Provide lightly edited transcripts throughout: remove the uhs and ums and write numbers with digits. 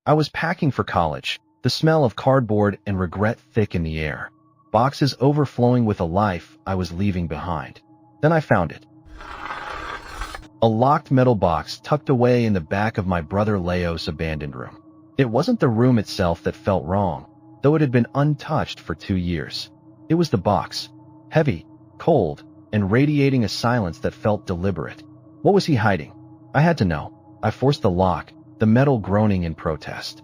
I was packing for college, the smell of cardboard and regret thick in the air. Boxes overflowing with a life I was leaving behind. Then I found it. A locked metal box tucked away in the back of my brother Leo's abandoned room. It wasn't the room itself that felt wrong, though it had been untouched for 2 years. It was the box. Heavy, cold, and radiating a silence that felt deliberate. What was he hiding? I had to know. I forced the lock, the metal groaning in protest.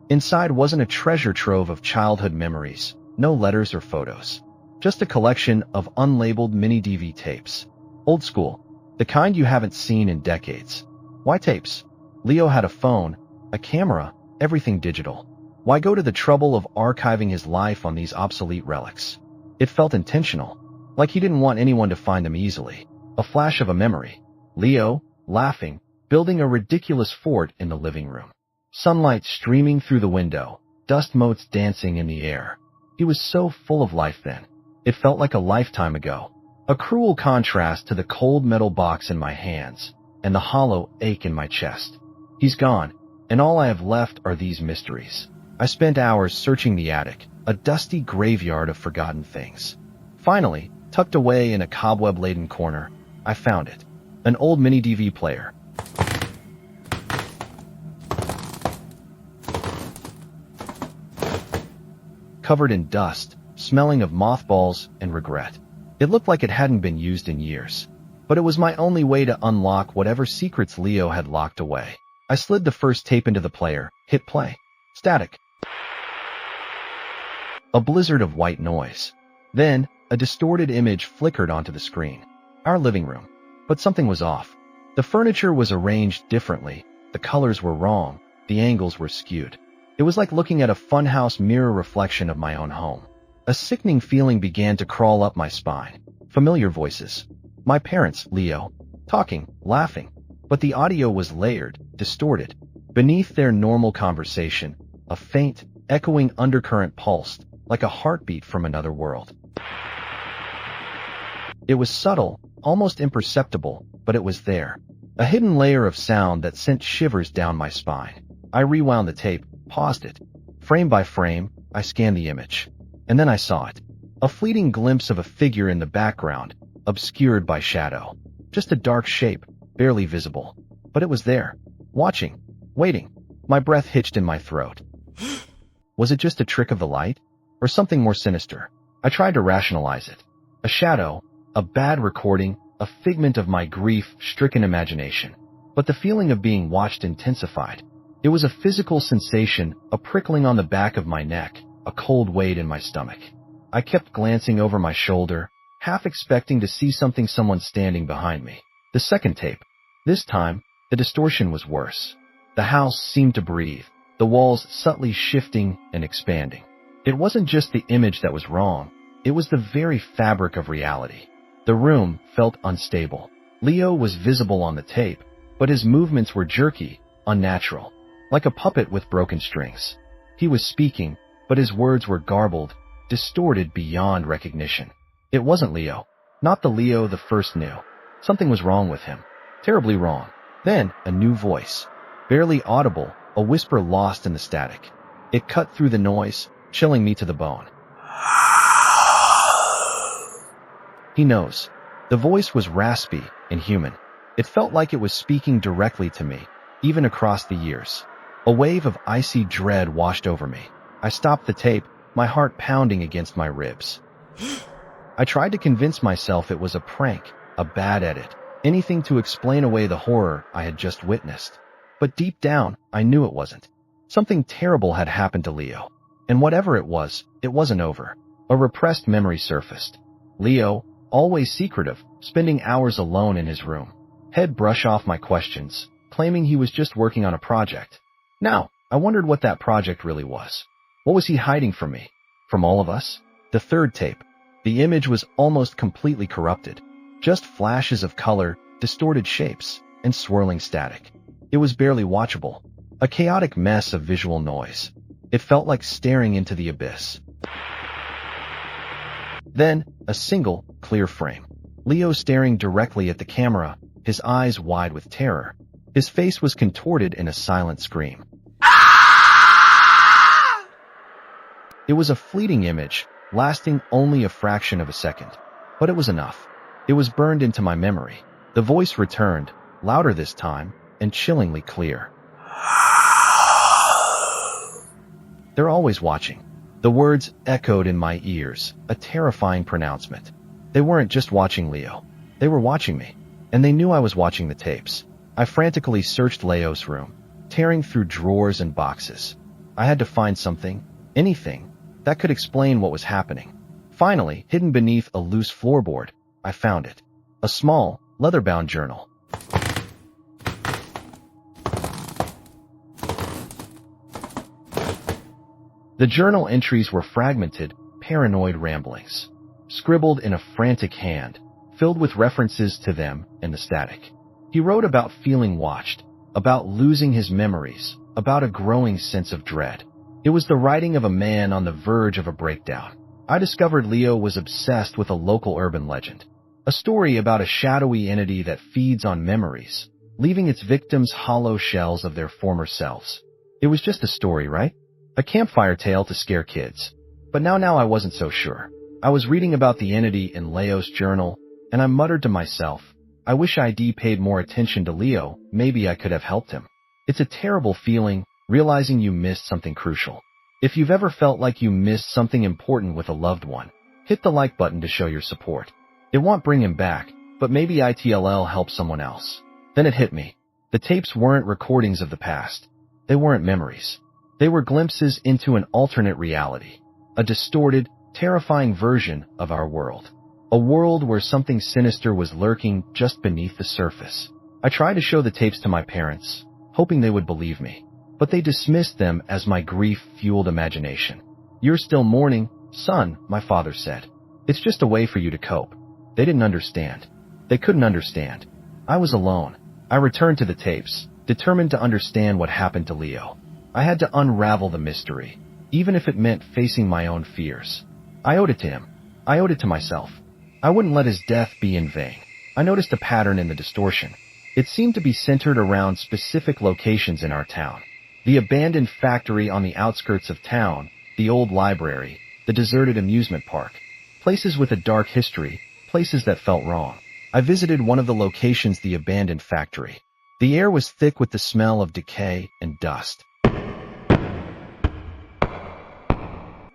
Inside wasn't a treasure trove of childhood memories, no letters or photos. Just a collection of unlabeled MiniDV tapes. Old school, the kind you haven't seen in decades. Why tapes? Leo had a phone, a camera, everything digital. Why go to the trouble of archiving his life on these obsolete relics? It felt intentional, like he didn't want anyone to find them easily. A flash of a memory. Leo, laughing, building a ridiculous fort in the living room. Sunlight streaming through the window, dust motes dancing in the air. He was so full of life then. It felt like a lifetime ago. A cruel contrast to the cold metal box in my hands and the hollow ache in my chest. He's gone, and all I have left are these mysteries. I spent hours searching the attic, a dusty graveyard of forgotten things. Finally, tucked away in a cobweb-laden corner, I found it. An old MiniDV player. Covered in dust, smelling of mothballs and regret. It looked like it hadn't been used in years. But it was my only way to unlock whatever secrets Leo had locked away. I slid the first tape into the player, hit play. Static. A blizzard of white noise. Then, a distorted image flickered onto the screen. Our living room. But something was off. The furniture was arranged differently. The colors were wrong. The angles were skewed. It was like looking at a funhouse mirror reflection of my own home. A sickening feeling began to crawl up my spine. Familiar voices. My parents, Leo, talking, laughing. But the audio was layered, distorted. Beneath their normal conversation, a faint, echoing undercurrent pulsed, like a heartbeat from another world. It was subtle, almost imperceptible, but it was there. A hidden layer of sound that sent shivers down my spine. I rewound the tape, paused it. Frame by frame, I scanned the image. And then I saw it. A fleeting glimpse of a figure in the background, obscured by shadow. Just a dark shape, barely visible. But it was there, watching, waiting. My breath hitched in my throat. Was it just a trick of the light? Or something more sinister? I tried to rationalize it. A shadow, a bad recording, a figment of my grief-stricken imagination. But the feeling of being watched intensified. It was a physical sensation, a prickling on the back of my neck, a cold weight in my stomach. I kept glancing over my shoulder, half expecting to see someone standing behind me. The second tape. This time, the distortion was worse. The house seemed to breathe, the walls subtly shifting and expanding. It wasn't just the image that was wrong, it was the very fabric of reality. The room felt unstable. Leo was visible on the tape, but his movements were jerky, unnatural, like a puppet with broken strings. He was speaking, but his words were garbled, distorted beyond recognition. It wasn't Leo. Not the Leo the first knew. Something was wrong with him. Terribly wrong. Then, a new voice. Barely audible, a whisper lost in the static. It cut through the noise, chilling me to the bone. He knows. The voice was raspy and human. It felt like it was speaking directly to me, even across the years. A wave of icy dread washed over me. I stopped the tape, my heart pounding against my ribs. I tried to convince myself it was a prank, a bad edit, anything to explain away the horror I had just witnessed. But deep down, I knew it wasn't. Something terrible had happened to Leo. And whatever it wasn't over. A repressed memory surfaced. Leo, always secretive, spending hours alone in his room. Head brush off my questions, claiming he was just working on a project. Now, I wondered what that project really was. What was he hiding from me? From all of us? The third tape. The image was almost completely corrupted. Just flashes of color, distorted shapes, and swirling static. It was barely watchable. A chaotic mess of visual noise. It felt like staring into the abyss. Then, a single, clear frame. Leo staring directly at the camera, his eyes wide with terror. His face was contorted in a silent scream. It was a fleeting image, lasting only a fraction of a second. But it was enough. It was burned into my memory. The voice returned, louder this time, and chillingly clear. They're always watching. The words echoed in my ears, a terrifying pronouncement. They weren't just watching Leo. They were watching me. And they knew I was watching the tapes. I frantically searched Leo's room, tearing through drawers and boxes. I had to find something, anything, that could explain what was happening. Finally, hidden beneath a loose floorboard, I found it. A small, leather-bound journal. The journal entries were fragmented, paranoid ramblings, scribbled in a frantic hand, filled with references to them and the static. He wrote about feeling watched, about losing his memories, about a growing sense of dread. It was the writing of a man on the verge of a breakdown. I discovered Leo was obsessed with a local urban legend, a story about a shadowy entity that feeds on memories, leaving its victims hollow shells of their former selves. It was just a story, right? A campfire tale to scare kids. But now I wasn't so sure. I was reading about the entity in Leo's journal, and I muttered to myself, I wish I'd paid more attention to Leo, maybe I could have helped him. It's a terrible feeling, realizing you missed something crucial. If you've ever felt like you missed something important with a loved one, hit the like button to show your support. It won't bring him back, but maybe it'll help someone else. Then it hit me. The tapes weren't recordings of the past. They weren't memories. They were glimpses into an alternate reality, a distorted, terrifying version of our world. A world where something sinister was lurking just beneath the surface. I tried to show the tapes to my parents, hoping they would believe me, but they dismissed them as my grief-fueled imagination. You're still mourning, son, my father said. It's just a way for you to cope. They didn't understand. They couldn't understand. I was alone. I returned to the tapes, determined to understand what happened to Leo. I had to unravel the mystery, even if it meant facing my own fears. I owed it to him. I owed it to myself. I wouldn't let his death be in vain. I noticed a pattern in the distortion. It seemed to be centered around specific locations in our town. The abandoned factory on the outskirts of town, the old library, the deserted amusement park. Places with a dark history, places that felt wrong. I visited one of the locations, the abandoned factory. The air was thick with the smell of decay and dust.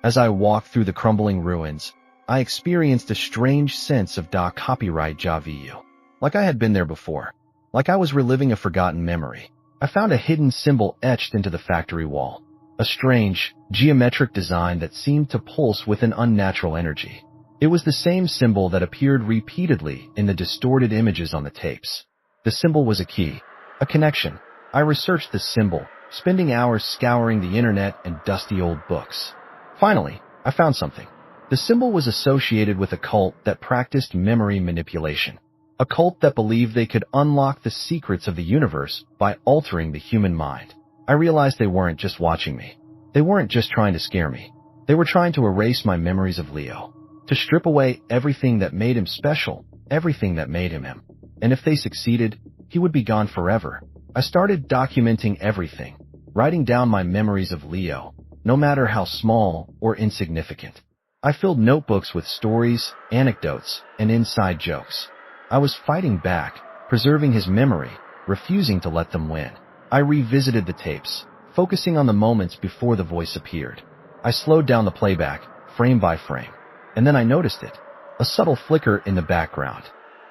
As I walked through the crumbling ruins, I experienced a strange sense of copyright déjà vu. Like I had been there before. Like I was reliving a forgotten memory. I found a hidden symbol etched into the factory wall. A strange, geometric design that seemed to pulse with an unnatural energy. It was the same symbol that appeared repeatedly in the distorted images on the tapes. The symbol was a key, a connection. I researched the symbol, spending hours scouring the internet and dusty old books. Finally, I found something. The symbol was associated with a cult that practiced memory manipulation. A cult that believed they could unlock the secrets of the universe by altering the human mind. I realized they weren't just watching me. They weren't just trying to scare me. They were trying to erase my memories of Leo. To strip away everything that made him special, everything that made him him. And if they succeeded, he would be gone forever. I started documenting everything, writing down my memories of Leo, no matter how small or insignificant. I filled notebooks with stories, anecdotes, and inside jokes. I was fighting back, preserving his memory, refusing to let them win. I revisited the tapes, focusing on the moments before the voice appeared. I slowed down the playback, frame by frame. And then I noticed it. A subtle flicker in the background.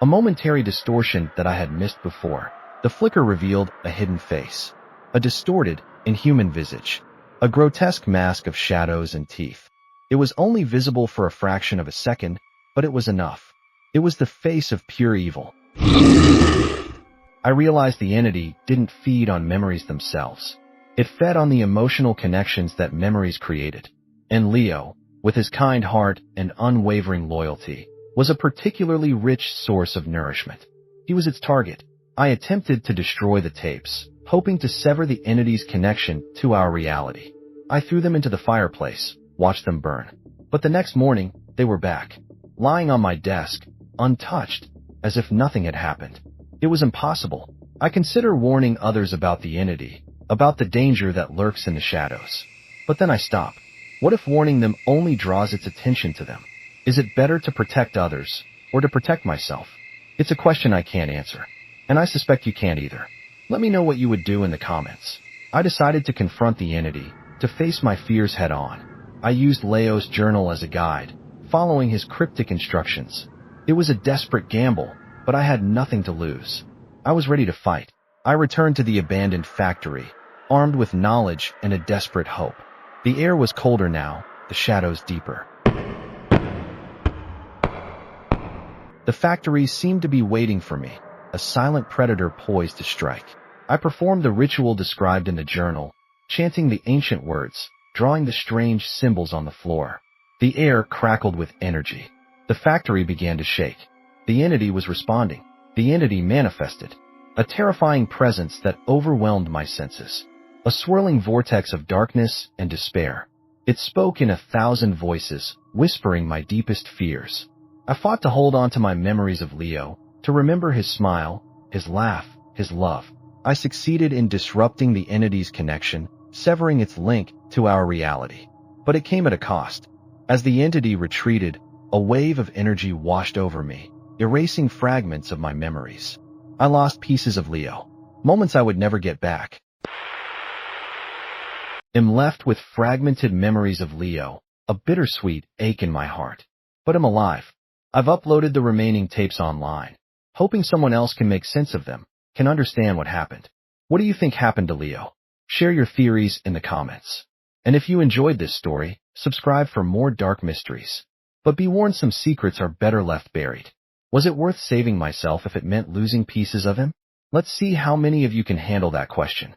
A momentary distortion that I had missed before. The flicker revealed a hidden face. A distorted, inhuman visage. A grotesque mask of shadows and teeth. It was only visible for a fraction of a second, but it was enough. It was the face of pure evil. I realized the entity didn't feed on memories themselves. It fed on the emotional connections that memories created. And Leo, with his kind heart and unwavering loyalty, was a particularly rich source of nourishment. He was its target. I attempted to destroy the tapes, hoping to sever the entity's connection to our reality. I threw them into the fireplace, watched them burn. But the next morning, they were back, lying on my desk, untouched, as if nothing had happened. It was impossible. I consider warning others about the entity, about the danger that lurks in the shadows. But then I stop. What if warning them only draws its attention to them? Is it better to protect others, or to protect myself? It's a question I can't answer. And I suspect you can't either. Let me know what you would do in the comments. I decided to confront the entity, to face my fears head on. I used Leo's journal as a guide, following his cryptic instructions. It was a desperate gamble, but I had nothing to lose. I was ready to fight. I returned to the abandoned factory, armed with knowledge and a desperate hope. The air was colder now, the shadows deeper. The factory seemed to be waiting for me, a silent predator poised to strike. I performed the ritual described in the journal, chanting the ancient words, drawing the strange symbols on the floor. The air crackled with energy. The factory began to shake. The entity was responding. The entity manifested. A terrifying presence that overwhelmed my senses. A swirling vortex of darkness and despair. It spoke in 1,000 voices, whispering my deepest fears. I fought to hold on to my memories of Leo, to remember his smile, his laugh, his love. I succeeded in disrupting the entity's connection, severing its link to our reality. But it came at a cost. As the entity retreated, a wave of energy washed over me, erasing fragments of my memories. I lost pieces of Leo, moments I would never get back. I'm left with fragmented memories of Leo, a bittersweet ache in my heart. But I'm alive. I've uploaded the remaining tapes online, hoping someone else can make sense of them, can understand what happened. What do you think happened to Leo? Share your theories in the comments. And if you enjoyed this story, subscribe for more dark mysteries. But be warned, some secrets are better left buried. Was it worth saving myself if it meant losing pieces of him? Let's see how many of you can handle that question.